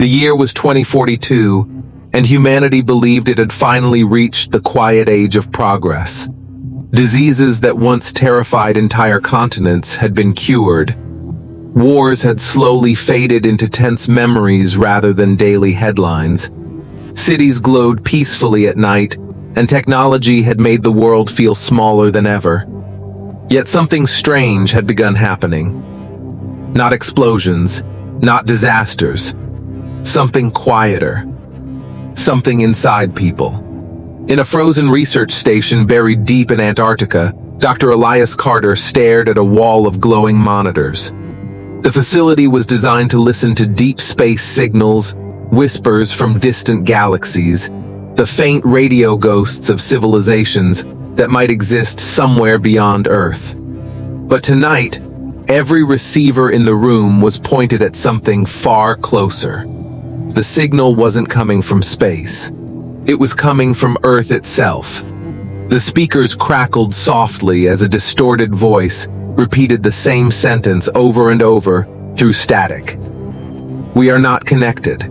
The year was 2042, and humanity believed it had finally reached the quiet age of progress. Diseases that once terrified entire continents had been cured. Wars had slowly faded into tense memories rather than daily headlines. Cities glowed peacefully at night, and technology had made the world feel smaller than ever. Yet something strange had begun happening. Not explosions, not disasters. Something quieter. Something inside people. In a frozen research station buried deep in Antarctica, Dr. Elias Carter stared at a wall of glowing monitors. The facility was designed to listen to deep space signals, whispers from distant galaxies, the faint radio ghosts of civilizations that might exist somewhere beyond Earth. But tonight, every receiver in the room was pointed at something far closer. The signal wasn't coming from space. It was coming from Earth itself. The speakers crackled softly as a distorted voice repeated the same sentence over and over through static. "We are not connected."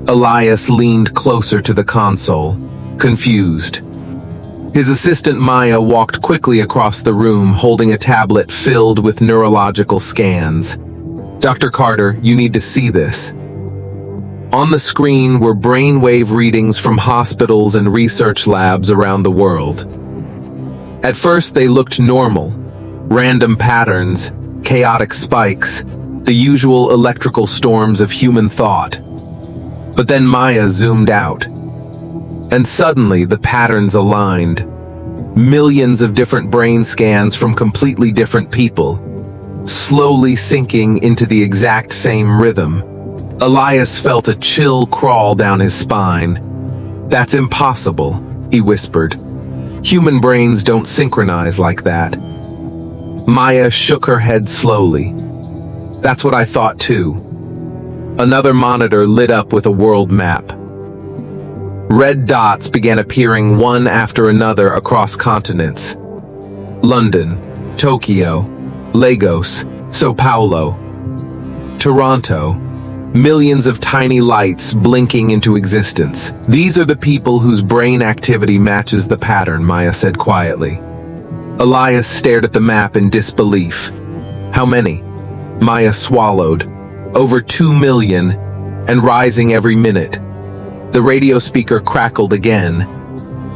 Elias leaned closer to the console, confused. His assistant Maya walked quickly across the room holding a tablet filled with neurological scans. "Dr. Carter, you need to see this." On the screen were brainwave readings from hospitals and research labs around the world. At first they looked normal. Random patterns, chaotic spikes, the usual electrical storms of human thought. But then Maya zoomed out. And suddenly the patterns aligned. Millions of different brain scans from completely different people, slowly sinking into the exact same rhythm. Elias felt a chill crawl down his spine. "That's impossible," he whispered. "Human brains don't synchronize like that." Maya shook her head slowly. "That's what I thought too." Another monitor lit up with a world map. Red dots began appearing one after another across continents. London, Tokyo, Lagos, Sao Paulo, Toronto. Millions of tiny lights blinking into existence. "These are the people whose brain activity matches the pattern," Maya said quietly. Elias stared at the map in disbelief. "How many?" Maya swallowed. "Over 2 million, and rising every minute." The radio speaker crackled again.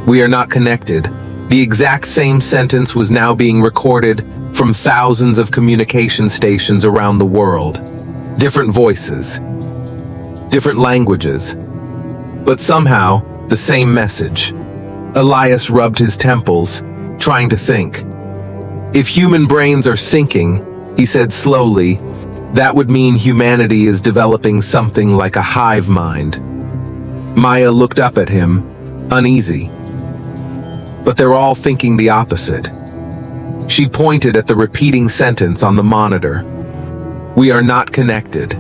"We are not connected." The exact same sentence was now being recorded from thousands of communication stations around the world. Different voices, different languages, but somehow the same message. Elias rubbed his temples, trying to think. "If human brains are syncing," he said slowly, "that would mean humanity is developing something like a hive mind." Maya looked up at him, uneasy. "But they're all thinking the opposite." She pointed at the repeating sentence on the monitor. "We are not connected."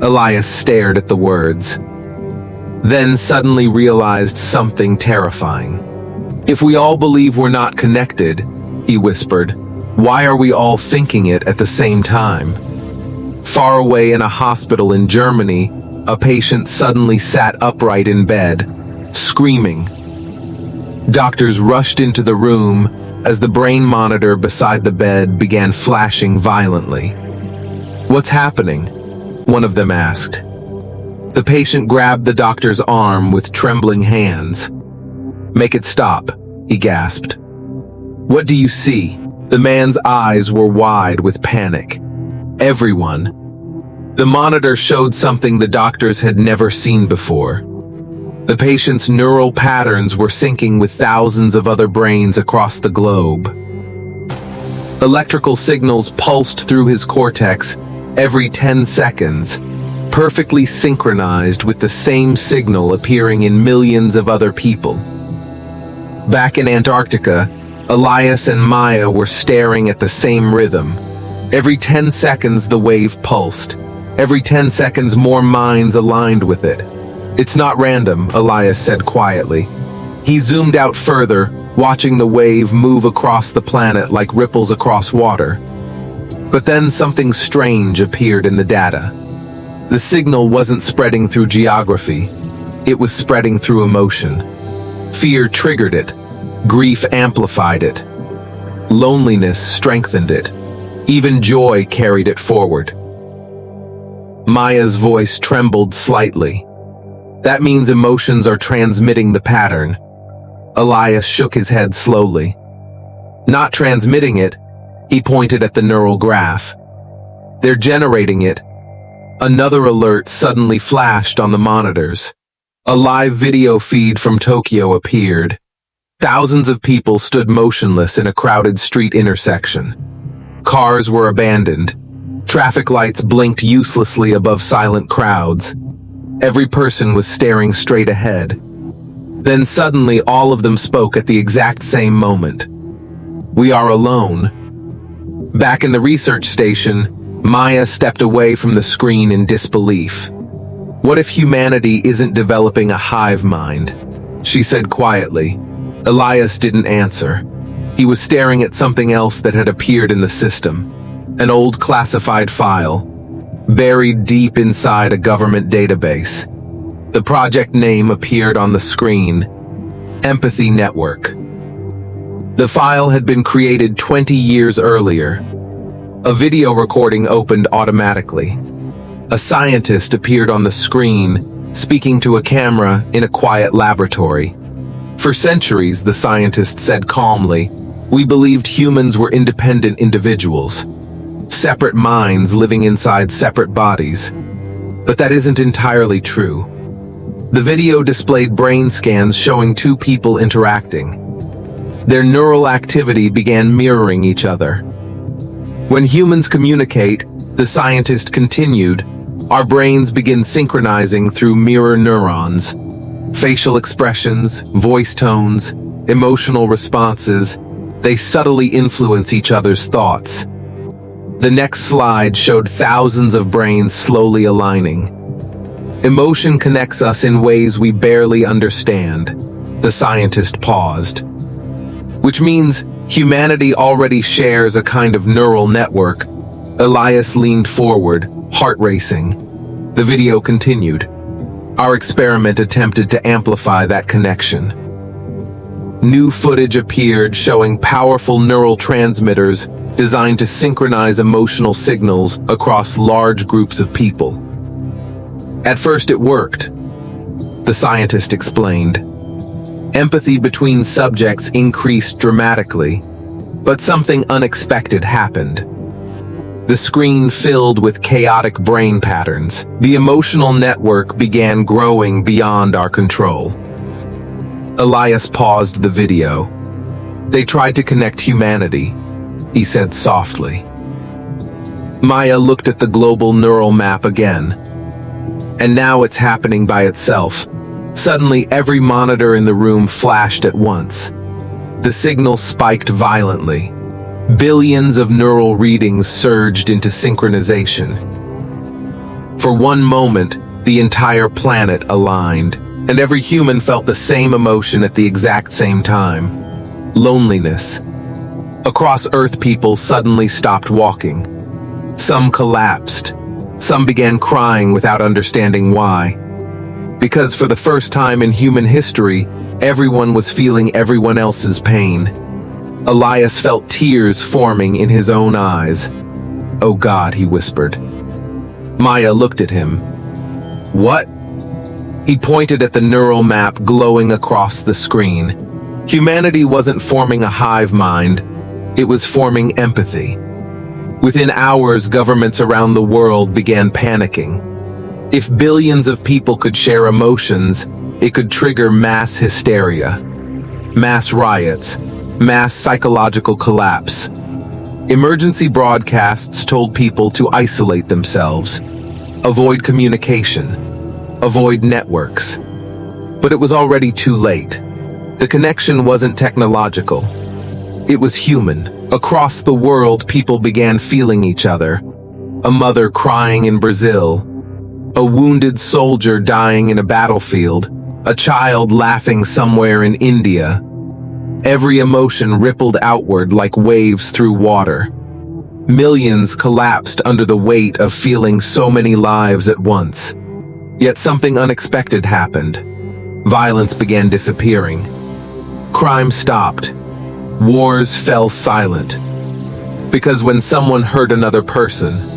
Elias stared at the words, then suddenly realized something terrifying. "If we all believe we're not connected," he whispered, "why are we all thinking it at the same time?" Far away in a hospital in Germany, a patient suddenly sat upright in bed, screaming. Doctors rushed into the room as the brain monitor beside the bed began flashing violently. "What's happening?" one of them asked. The patient grabbed the doctor's arm with trembling hands. "Make it stop," he gasped. "What do you see?" The man's eyes were wide with panic. "Everyone." The monitor showed something the doctors had never seen before. The patient's neural patterns were syncing with thousands of other brains across the globe. Electrical signals pulsed through his cortex every 10 seconds, perfectly synchronized with the same signal appearing in millions of other people. Back in Antarctica, Elias and Maya were staring at the same rhythm. Every 10 seconds the wave pulsed. Every 10 seconds more minds aligned with it. "It's not random," Elias said quietly. He zoomed out further, watching the wave move across the planet like ripples across water. But then something strange appeared in the data. The signal wasn't spreading through geography. It was spreading through emotion. Fear triggered it. Grief amplified it. Loneliness strengthened it. Even joy carried it forward. Maya's voice trembled slightly. That means emotions are transmitting the pattern. Elias shook his head slowly. Not transmitting it, he pointed at the neural graph. They're generating it. Another alert suddenly flashed on the monitors. A live video feed from Tokyo appeared. Thousands of people stood motionless in a crowded street intersection. Cars were abandoned. Traffic lights blinked uselessly above silent crowds. Every person was staring straight ahead. Then suddenly all of them spoke at the exact same moment. "We are alone." Back in the research station, Maya stepped away from the screen in disbelief. "What if humanity isn't developing a hive mind?" she said quietly. Elias didn't answer. He was staring at something else that had appeared in the system. An old classified file, buried deep inside a government database. The project name appeared on the screen: Empathy Network. The file had been created 20 years earlier. A video recording opened automatically. A scientist appeared on the screen, speaking to a camera in a quiet laboratory. For centuries, the scientist said calmly, we believed humans were independent individuals, separate minds living inside separate bodies. But that isn't entirely true. The video displayed brain scans showing two people interacting. Their neural activity began mirroring each other. When humans communicate, the scientist continued, our brains begin synchronizing through mirror neurons. Facial expressions, voice tones, emotional responses, they subtly influence each other's thoughts. The next slide showed thousands of brains slowly aligning. Emotion connects us in ways we barely understand. The scientist paused. Which means humanity already shares a kind of neural network. Elias leaned forward, heart racing. The video continued. Our experiment attempted to amplify that connection. New footage appeared showing powerful neural transmitters designed to synchronize emotional signals across large groups of people. At first it worked, the scientist explained. Empathy between subjects increased dramatically, but something unexpected happened. The screen filled with chaotic brain patterns. The emotional network began growing beyond our control. Elias paused the video. They tried to connect humanity, he said softly. Maya looked at the global neural map again. And now it's happening by itself. Suddenly, every monitor in the room flashed at once. The signal spiked violently. Billions of neural readings surged into synchronization. For one moment, the entire planet aligned, and every human felt the same emotion at the exact same time: loneliness. Across Earth, people suddenly stopped walking. Some collapsed. Some began crying without understanding why. Because for the first time in human history, everyone was feeling everyone else's pain. Elias felt tears forming in his own eyes. "Oh God," he whispered. Maya looked at him. "What?" He pointed at the neural map glowing across the screen. Humanity wasn't forming a hive mind, it was forming empathy. Within hours, governments around the world began panicking. If billions of people could share emotions, it could trigger mass hysteria, mass riots, mass psychological collapse. Emergency broadcasts told people to isolate themselves, avoid communication, avoid networks. But it was already too late. The connection wasn't technological. It was human. Across the world, people began feeling each other. A mother crying in Brazil, a wounded soldier dying in a battlefield, a child laughing somewhere in India. Every emotion rippled outward like waves through water. Millions collapsed under the weight of feeling so many lives at once. Yet something unexpected happened. Violence began disappearing. Crime stopped. Wars fell silent. Because when someone hurt another person,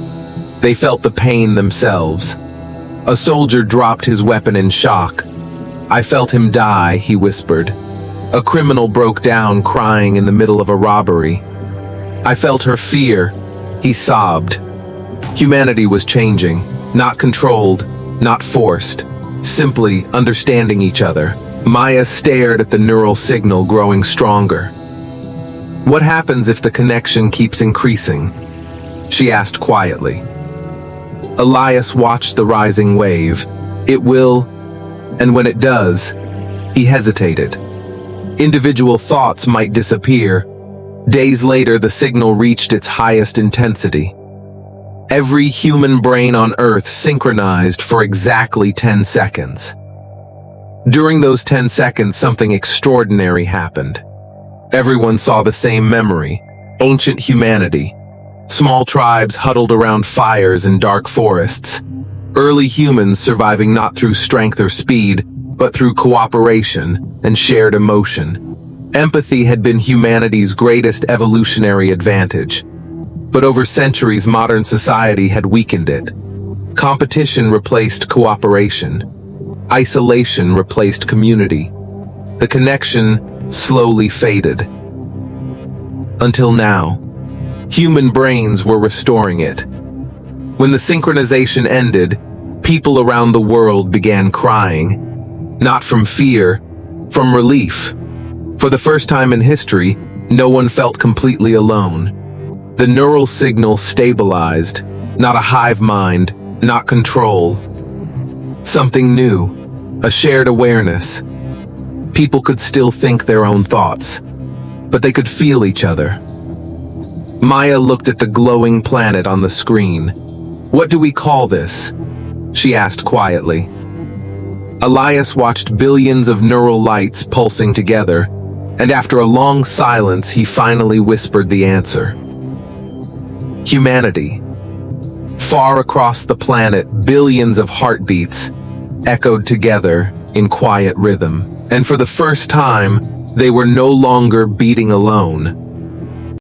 they felt the pain themselves. A soldier dropped his weapon in shock. "I felt him die," he whispered. A criminal broke down crying in the middle of a robbery. "I felt her fear," he sobbed. Humanity was changing, not controlled, not forced, simply understanding each other. Maya stared at the neural signal growing stronger. "What happens if the connection keeps increasing?" she asked quietly. Elias watched the rising wave. "It will, and when it does," he hesitated. Individual thoughts might disappear. Days later, the signal reached its highest intensity. Every human brain on Earth synchronized for exactly 10 seconds. During those 10 seconds, something extraordinary happened. Everyone saw the same memory: ancient humanity. Small tribes huddled around fires in dark forests. Early humans surviving not through strength or speed, but through cooperation and shared emotion. Empathy had been humanity's greatest evolutionary advantage. But over centuries, modern society had weakened it. Competition replaced cooperation. Isolation replaced community. The connection slowly faded. Until now, human brains were restoring it. When the synchronization ended, people around the world began crying. Not from fear, from relief. For the first time in history, no one felt completely alone. The neural signal stabilized, not a hive mind, not control. Something new, a shared awareness. People could still think their own thoughts, but they could feel each other. Maya looked at the glowing planet on the screen. "What do we call this?" she asked quietly. Elias watched billions of neural lights pulsing together, and after a long silence, he finally whispered the answer. Humanity. Far across the planet, billions of heartbeats echoed together in quiet rhythm, and for the first time, they were no longer beating alone.